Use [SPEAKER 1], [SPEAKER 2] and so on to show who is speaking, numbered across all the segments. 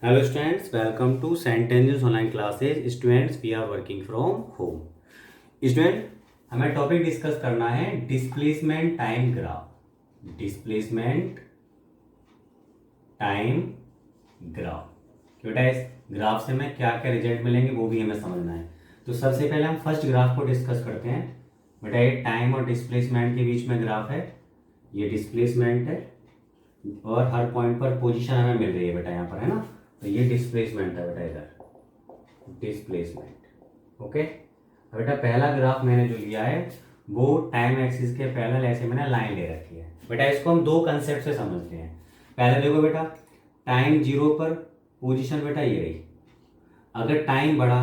[SPEAKER 1] Hello students, welcome to St. Andrews online classes. Students, we are working from home. Student, हमें topic discuss करना है displacement time graph. Displacement time graph बेटा, इस graph से हमें क्या क्या रिजल्ट मिलेंगे वो भी हमें समझना है। तो सबसे पहले हम फर्स्ट ग्राफ को डिस्कस करते हैं। बेटा, ये टाइम और डिस्प्लेसमेंट के बीच में ग्राफ है, ये डिस्प्लेसमेंट है और हर पॉइंट पर पोजीशन हमें मिल रही है बेटा, यहाँ पर है ना। तो ये डिस्प्लेसमेंट है बेटा, इधर डिस्प्लेसमेंट। ओके, अब बेटा पहला ग्राफ मैंने जो लिया है वो टाइम एक्सिस के पैरेलल ऐसे मैंने लाइन ले रखी है। बेटा इसको हम दो कंसेप्ट से समझते हैं। पहले देखो बेटा, टाइम जीरो पर पोजीशन बेटा ये रही। अगर टाइम बढ़ा,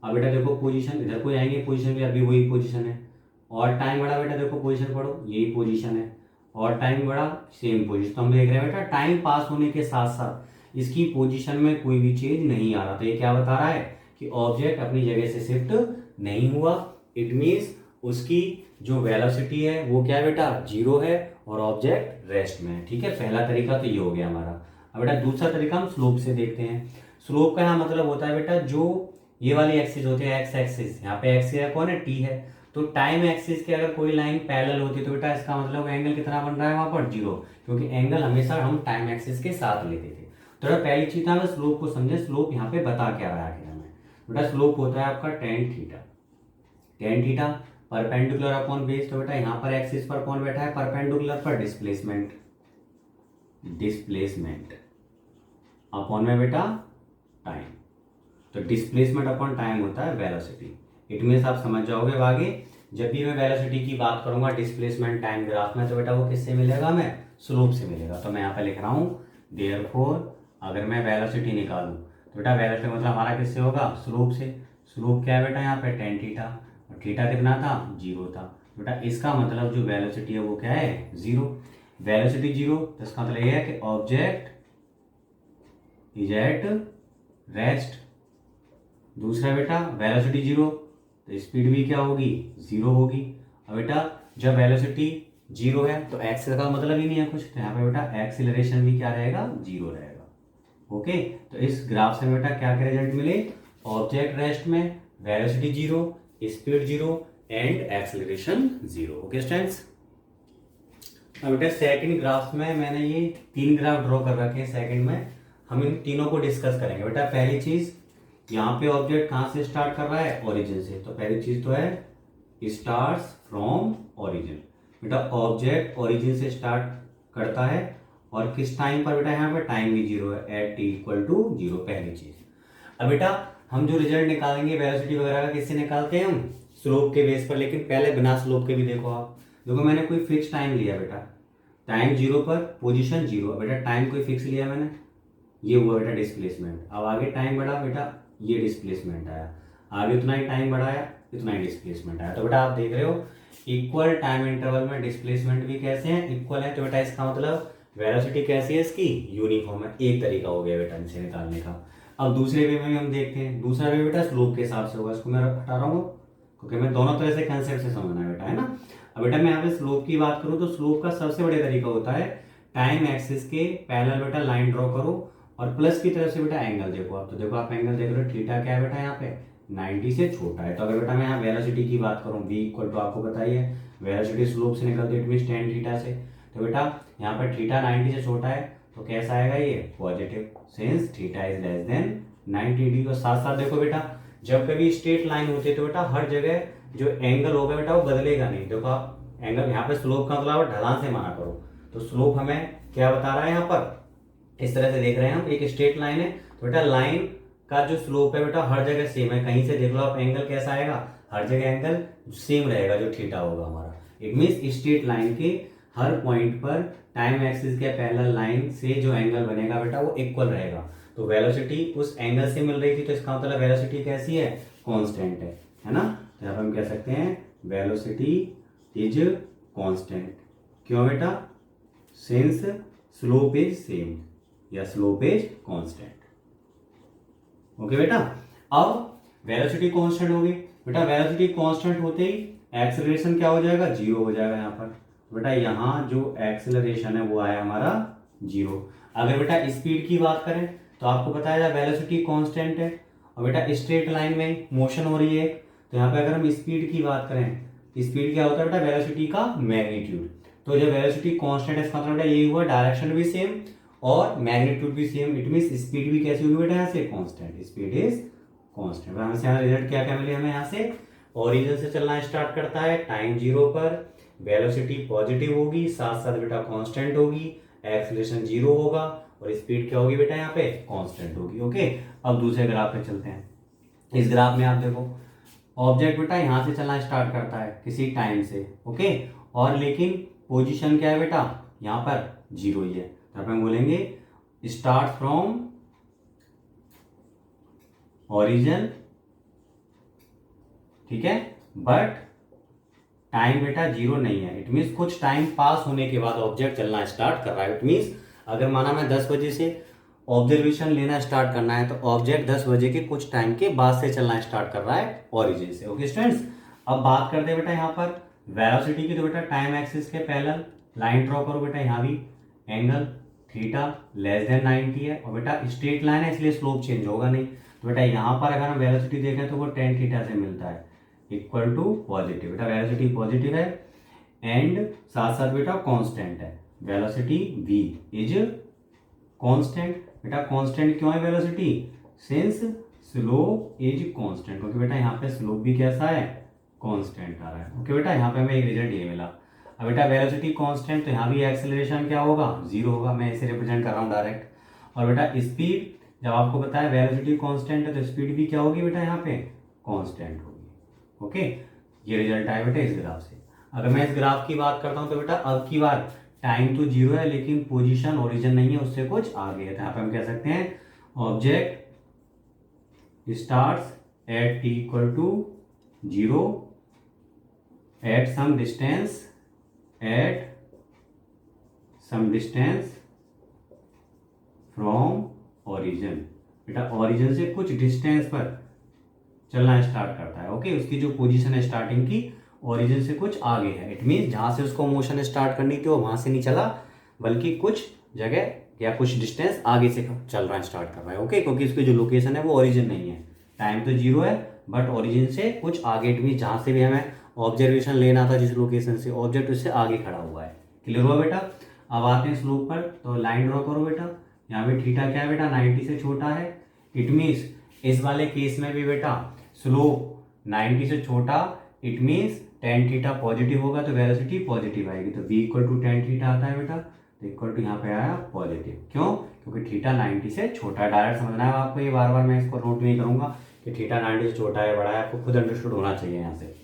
[SPEAKER 1] अब बेटा देखो पोजीशन इधर को जाएंगे, पोजीशन भी अभी वही पोजीशन है। और टाइम बढ़ा बेटा, देखो पोजीशन पढ़ो, यही पोजीशन है। और टाइम बढ़ा, सेम पोजीशन। तो हम देख रहे हैं बेटा टाइम पास होने के साथ साथ इसकी पोजीशन में कोई भी चेंज नहीं आ रहा। तो ये क्या बता रहा है कि ऑब्जेक्ट अपनी जगह से शिफ्ट नहीं हुआ। इट मीन्स उसकी जो वेलोसिटी है वो क्या है बेटा, जीरो है और ऑब्जेक्ट रेस्ट में है। ठीक है, पहला तरीका तो ये हो गया हमारा। अब बेटा दूसरा तरीका हम स्लोप से देखते हैं। स्लोप का यहाँ मतलब होता है बेटा, जो ये वाली एक्सिस होती है एक्स एक्सिस, यहाँ पे एक्स है कौन है, टी है। तो टाइम एक्सिस के अगर कोई लाइन पैरेलल होती है तो बेटा इसका मतलब एंगल कितना बन रहा है वहां पर, जीरो, क्योंकि एंगल हमेशा हम टाइम एक्सिस के साथ लेते थे। तो पहली चीज था स्लोप को समझे। स्लोप यहाँ पे बता क्या रहा है हमें। बेटा स्लोप होता है आपका tan theta. Tan theta perpendicular upon base. तो बेटा यहाँ पर एक्सिस पर कौन बैठा है, परपेंडिकुलर पर डिस्प्लेसमेंट। डिस्प्लेसमेंट अपॉन में बेटा टाइम। तो डिस्प्लेसमेंट अपॉन टाइम होता है वेलोसिटी। इट मीन्स आप समझ जाओगे अब आगे जब भी मैं वेलोसिटी की बात करूंगा डिस्प्लेसमेंट टाइम ग्राफ में, तो बेटा वो किससे मिलेगा, मैं स्लोप से मिलेगा। तो मैं यहाँ पे लिख रहा हूँ देयरफॉर अगर मैं वेलोसिटी निकालूं तो बेटा वेलोसिटी मतलब हमारा किससे होगा, स्लोप से। स्लोप क्या है बेटा, यहाँ पे टेन थीटा और थीटा कितना था, जीरो था। बेटा इसका मतलब जो वेलोसिटी है वो क्या है, जीरो। वेलोसिटी जीरो, तो इसका मतलब ये है कि ऑब्जेक्ट इज एट रेस्ट। दूसरा बेटा वेलोसिटी जीरो, तो स्पीड भी क्या होगी, जीरो होगी। अब बेटा जब वेलोसिटी जीरो है तो एक्स का मतलब ही नहीं है कुछ, तो यहाँ पे बेटा एक्सीलरेशन भी क्या रहेगा, जीरो रहेगा। ओके, तो इस ग्राफ से बेटा क्या क्या रिजल्ट मिले, ऑब्जेक्ट रेस्ट में, velocity zero, speed zero and acceleration zero. Okay students, अब बेटा सेकंड ग्राफ में मैंने ये तीन ग्राफ ड्रॉ कर रखे हैं। सेकंड में हम इन तीनों को डिस्कस करेंगे। बेटा पहली चीज, यहाँ पे ऑब्जेक्ट कहाँ से स्टार्ट कर रहा है, ओरिजिन से। तो पहली चीज तो है स्टार्ट्स फ्रॉम ओरिजिन। बेटा ऑब्जेक्ट ओरिजिन से स्टार्ट करता है और किस टाइम पर बेटा, यहाँ पर टाइम भी जीरो है, at T equal to zero, पहली चीज। अब बेटा हम जो रिजल्ट निकालेंगे वेलोसिटी वगैरह का किससे निकालते हैं, हम स्लोप के बेस पर। लेकिन पहले बिना स्लोप के भी देखो आप, देखो मैंने कोई फिक्स टाइम लिया बेटा, टाइम जीरो पर पोजीशन जीरो। बेटा टाइम कोई फिक्स लिया मैंने, ये हुआ बेटा डिस्प्लेसमेंट। अब आगे टाइम बढ़ा बेटा, ये डिस्प्लेसमेंट आया। आगे उतना ही टाइम बढ़ाया, इतना ही डिस्प्लेसमेंट आया। तो बेटा आप देख रहे हो इक्वल टाइम इंटरवल में डिस्प्लेसमेंट भी कैसे हैं, इक्वल है। तो बेटा इसका मतलब वेलोसिटी कैसी है इसकी, यूनिफॉर्म है। एक तरीका हो गया बेटा इनसे निकालने का। अब दूसरे वे में भी हम देखते हैं। दूसरा वे बेटा स्लोप के हिसाब से होगा, इसको मैं हटा रहा हूँ क्योंकि मैं दोनों तरह से कंसेप्ट से समझना है बेटा, है ना। अब बेटा मैं यहाँ पे स्लोप की बात करूँ तो स्लोप का सबसे बड़ा तरीका होता है टाइम एक्सिस के पैरेलल बेटा लाइन ड्रॉ करो और प्लस की तरफ से बेटा एंगल देखो आप। तो देखो आप एंगल देख रहे हो, थीटा क्या है बेटा, यहाँ पे 90 से छोटा है। तो अगर बेटा मैं यहाँ वेलोसिटी की बात करूँ, v इक्वल टू आपको बताइए वेलोसिटी स्लोप से निकलती है, इट मींस टेन थीटा से। तो बेटा यहाँ पर थीटा 90 से छोटा है तो कैसा आएगा ये, positive, since theta is less than 90 degree. और साथ साथ देखो बेटा जब कभी स्ट्रेट लाइन होती है तो बेटा हर जगह जो एंगल होगा बेटा वो बदलेगा नहीं। देखो आप एंगल यहाँ पे स्लोप का मतलब ढलान से माना करो। तो स्लोप हमें क्या बता रहा है, यहाँ पर इस तरह से देख रहे हैं हम, एक स्ट्रेट लाइन है तो बेटा लाइन का जो स्लोप है बेटा हर जगह सेम है। कहीं से देख लो आप एंगल कैसा आएगा, हर जगह एंगल सेम रहेगा जो थीटा होगा हमारा। इट मीन्स स्ट्रेट लाइन के हर पॉइंट पर टाइम एक्सिस के पैरेलल लाइन से जो एंगल बनेगा बेटा वो इक्वल रहेगा। तो वेलोसिटी उस एंगल से मिल रही थी तो इसका मतलब वेलोसिटी कैसी है, कांस्टेंट है ना। तो यहाँ पर हम कह सकते हैं वेलोसिटी इज कांस्टेंट। क्यों बेटा, सिंस स्लोप इज सेम या स्लोप इज कांस्टेंट। ओके बेटा, अब वेलोसिटी कांस्टेंट होगी। बेटा वेलोसिटी कांस्टेंट होते ही एक्सेलरेशन क्या हो जाएगा, जीरो हो जाएगा यहाँ पर। बेटा यहाँ जो एक्सेलरेशन है वो आया हमारा जीरो। अगर बेटा स्पीड की बात करें तो आपको पता है वेलोसिटी कांस्टेंट है और बेटा स्ट्रेट लाइन में मोशन हो रही है, तो यहाँ पे अगर हम स्पीड की बात करें, स्पीड क्या होता है बेटा, वेलोसिटी का मैग्नीट्यूड। तो जब वेलोसिटी कांस्टेंट है इसका मतलब बेटा यही हुआ, डायरेक्शन भी सेम और मैग्नीट्यूड भी सेम, इट मींस स्पीड भी कैसी होगी बेटा यहाँ से, कांस्टेंट, स्पीड इज कांस्टेंट। हमसे यहाँ रिजल्ट क्या क्या मिले हमें, यहाँ से ओरिजिन से चलना स्टार्ट करता है टाइम 0 पर, वेलोसिटी पॉजिटिव होगी, साथ साथ बेटा कांस्टेंट होगी, एक्सीलरेशन 0 होगा और स्पीड क्या होगी बेटा यहाँ पे, कांस्टेंट होगी। ओके, अब दूसरे ग्राफ पे चलते हैं। इस ग्राफ में आप देखो ऑब्जेक्ट बेटा यहाँ से चलना स्टार्ट करता है किसी टाइम से, ओके, और लेकिन पोजीशन क्या है बेटा, यहाँ पर 0 ही है, तो हम बोलेंगे स्टार्ट फ्रॉम ओरिजिन, ठीक है, बट टाइम बेटा 0 नहीं है। इट मीन्स कुछ टाइम पास होने के बाद ऑब्जेक्ट चलना स्टार्ट कर रहा है। इट मीन्स अगर माना मैं 10 बजे से ऑब्जर्वेशन लेना स्टार्ट करना है तो ऑब्जेक्ट 10 बजे के कुछ टाइम के बाद से चलना स्टार्ट कर रहा है ओरिजिन से। ओके स्टूडेंट्स, अब बात करते हैं बेटा यहाँ पर वेलोसिटी की, तो बेटा टाइम एक्सिस के पैरेलल लाइन ड्रॉ करो बेटा, यहाँ भी एंगल थीटा लेस देन 90 है और बेटा स्ट्रेट लाइन है इसलिए स्लोप चेंज होगा नहीं, तो बेटा यहाँ पर अगर हम वेलोसिटी देखें तो वो tan थीटा से मिलता है इक्वल टू पॉजिटिव। बेटा वेलोसिटी पॉजिटिव है एंड साथ साथ बेटा कांस्टेंट है, वेलोसिटी v इज कांस्टेंट। बेटा कांस्टेंट क्यों है velocity, since slope is constant, क्योंकि बेटा यहाँ पे स्लोप भी कैसा है, कांस्टेंट आ रहा है। ओके बेटा, यहाँ पे हमें एक रिजल्ट ये मिला। अब बेटा वेलोसिटी कांस्टेंट तो यहाँ भी एक्सेलरेशन क्या होगा, 0 होगा, मैं इसे रिप्रेजेंट कर रहा हूँ डायरेक्ट। और बेटा स्पीड, जब आपको पता है वेलोसिटी कांस्टेंट है तो स्पीड भी क्या होगी बेटा यहाँ पे, कांस्टेंट होगी। ओके, ये रिजल्ट आया बेटा इस ग्राफ से। अगर मैं इस ग्राफ की बात करता हूँ तो बेटा अब की बार टाइम तो 0 है लेकिन पोजीशन ओरिजिन नहीं है, उससे कुछ आगे है, तो यहाँ पे हम कह सकते हैं object starts at t equal to 0 at some distance from origin. बेटा ओरिजिन से कुछ डिस्टेंस पर चलना स्टार्ट करता है। ओके, उसकी जो पोजीशन है स्टार्टिंग की ओरिजिन से कुछ आगे है, इट मीन जहां से उसको मोशन स्टार्ट करनी थी वो वहां से नहीं चला बल्कि कुछ जगह या कुछ डिस्टेंस आगे से चल रहा है, स्टार्ट कर रहा है। ओके, क्योंकि उसकी जो लोकेशन है वो ओरिजिन नहीं है, टाइम तो 0 है बट ओरिजिन से कुछ आगे, इट मीन जहां से भी हमें ऑब्जर्वेशन लेना था जिस लोकेशन से, ऑब्जेक्ट उससे आगे खड़ा हुआ है। क्लियर हुआ बेटा। अब आते हैं स्लोप पर, तो लाइन ड्रॉ करो बेटा, यहाँ पे थीटा क्या है बेटा, 90 से छोटा है, इट मीन्स इस वाले केस में भी बेटा स्लोप 90 से छोटा, it means tan theta positive होगा तो वेलोसिटी पॉजिटिव आएगी, तो v equal to tan theta आता है बेटा, तो इक्वल टू यहाँ पे आया पॉजिटिव। क्यों, क्योंकि थीटा 90 से छोटा है। डायरेक्ट समझना है आपको, ये बार बार मैं इसको नोट नहीं करूंगा कि थीटा 90 से छोटा है बड़ा है, आपको खुद अंडरस्टूड होना चाहिए यहाँ से।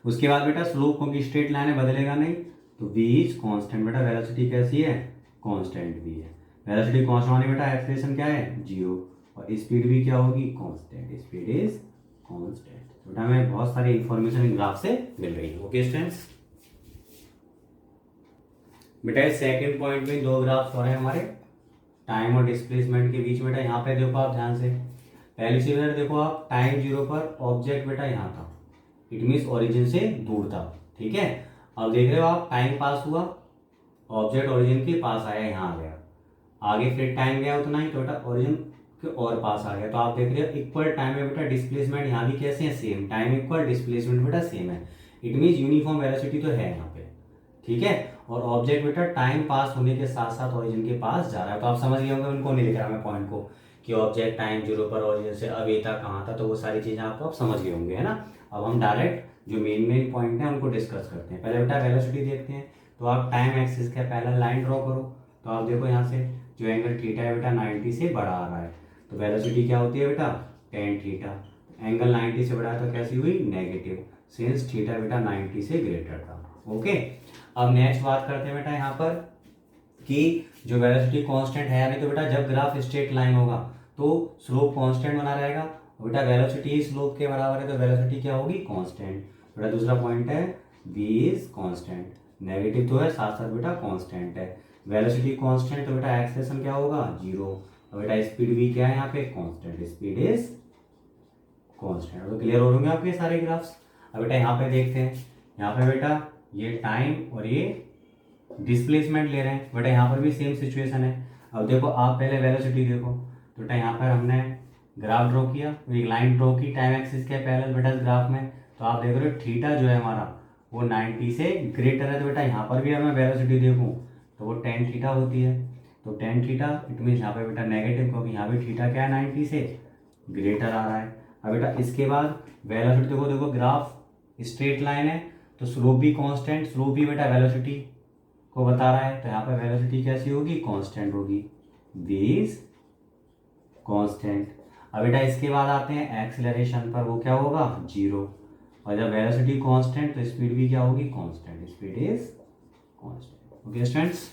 [SPEAKER 1] उसके बाद बेटा स्लोप क्योंकि स्ट्रेट लाइन है बदलेगा नहीं, तो v इज कॉन्स्टेंट। बेटा वेलोसिटी कैसी है, कॉन्स्टेंट भी है, वेलोसिटी कॉन्स्टेंट होने बेटा एक्सेलरेशन क्या है, 0 और स्पीड भी क्या होगी, कांस्टेंट, स्पीड इज कांस्टेंट। बेटा हमें बहुत सारी इंफॉर्मेशन ग्राफ से मिल रही है। ओके स्टूडेंट्स, बेटा सेकंड पॉइंट में 2 ग्राफ्स हो रहे हैं हमारे टाइम और डिस्प्लेसमेंट के बीच। बेटा यहाँ पे देखो आप ध्यान से, पहली चीज देखो आप, टाइम 0 पर ऑब्जेक्ट बेटा यहाँ था, इट मीन्स ओरिजिन से दूर था, ठीक है। अब देख रहे हो आप टाइम पास हुआ, ऑब्जेक्ट ओरिजिन के पास आया, यहाँ आ गया, आगे फिर टाइम गया उतना ही, तो बेटा ओरिजिन के और पास आ गया, तो आप देख रहे हो इक्वल टाइम में बेटा डिस्प्लेसमेंट यहाँ भी कैसे है, सेम, टाइम इक्वल डिस्प्लेसमेंट बेटा सेम है, इट मीन्स यूनिफॉर्म वेलोसिटी तो है यहाँ पे, ठीक है। और ऑब्जेक्ट बेटा टाइम पास होने के साथ साथ ओरिजिन के पास जा रहा है, तो आप समझ गए होंगे, उनको नहीं लिख रहा मैं पॉइंट को कि ऑब्जेक्ट टाइम 0 पर ओरिजिन से अभी तक कहाँ था, तो वो सारी चीजें आपको आप समझ गए होंगे, है ना। अब हम डायरेक्ट जो मेन पॉइंट है उनको डिस्कस करते हैं। पहले बेटा वेलोसिटी देखते हैं, तो आप टाइम एक्सिस के पहले लाइन ड्रॉ करो, तो आप देखो यहाँ से जो एंगल थीटा है बेटा 90 से बड़ा आ रहा है, तो वेलोसिटी क्या होती है बेटा, tan थीटा, एंगल 90 से बड़ा है तो कैसी हुई, नेगेटिव, सिंस थीटा बेटा 90 से ग्रेटर था। ओके, अब नेक्स्ट बात करते हैं बेटा यहाँ पर कि जो वेलोसिटी कांस्टेंट है, यानी तो बेटा जब ग्राफ स्ट्रेट लाइन होगा तो स्लोप कांस्टेंट बना रहेगा, बेटा वेलोसिटी स्लोप के बराबर है तो वेलोसिटी क्या होगी, कांस्टेंट। बेटा दूसरा पॉइंट है v इज कांस्टेंट, नेगेटिव तो है साथ साथ बेटा कांस्टेंट है, वेलोसिटी कांस्टेंट तो बेटा एक्सेलरेशन क्या होगा, 0, और बेटा स्पीड भी क्या है यहाँ पे, कांस्टेंट, स्पीड इज कांस्टेंट। तो क्लियर हो होंगे आपके सारे ग्राफ्स। अब बेटा यहाँ पे देखते हैं, यहाँ पे बेटा ये टाइम और ये डिस्प्लेसमेंट ले रहे हैं, बेटा यहाँ पर भी सेम सिचुएशन है। अब देखो आप पहले वेलोसिटी देखो, तो यहाँ पर हमने ग्राफ ड्रॉ किया, एक लाइन ड्रॉ की टाइम एक्सिस के पैरेलल बेटा इस ग्राफ में, तो आप देख रहे हो थीटा जो है हमारा वो 90 से ग्रेटर है, तो बेटा यहाँ पर भी अगर मैं वेलोसिटी देखूँ तो वो टेन थीटा होती है, तो टेन थीटा इट मीन्स यहाँ पे बेटा नेगेटिव, क्योंकि यहाँ भी थीटा क्या है 90 से ग्रेटर आ रहा है। अब बेटा इसके बाद वेलोसिटी देखो, देखो ग्राफ स्ट्रेट लाइन है तो स्लोप भी कांस्टेंट, स्लोप भी बेटा वेलोसिटी को बता रहा है, तो यहाँ पर वेलोसिटी कैसी होगी, कांस्टेंट होगी, v इज कांस्टेंट। अब बेटा इसके बाद आते हैं एक्सेलरेशन पर, वो क्या होगा, जीरो, और जब वेलोसिटी कांस्टेंट तो स्पीड भी क्या होगी, constant, speed is constant. Okay students.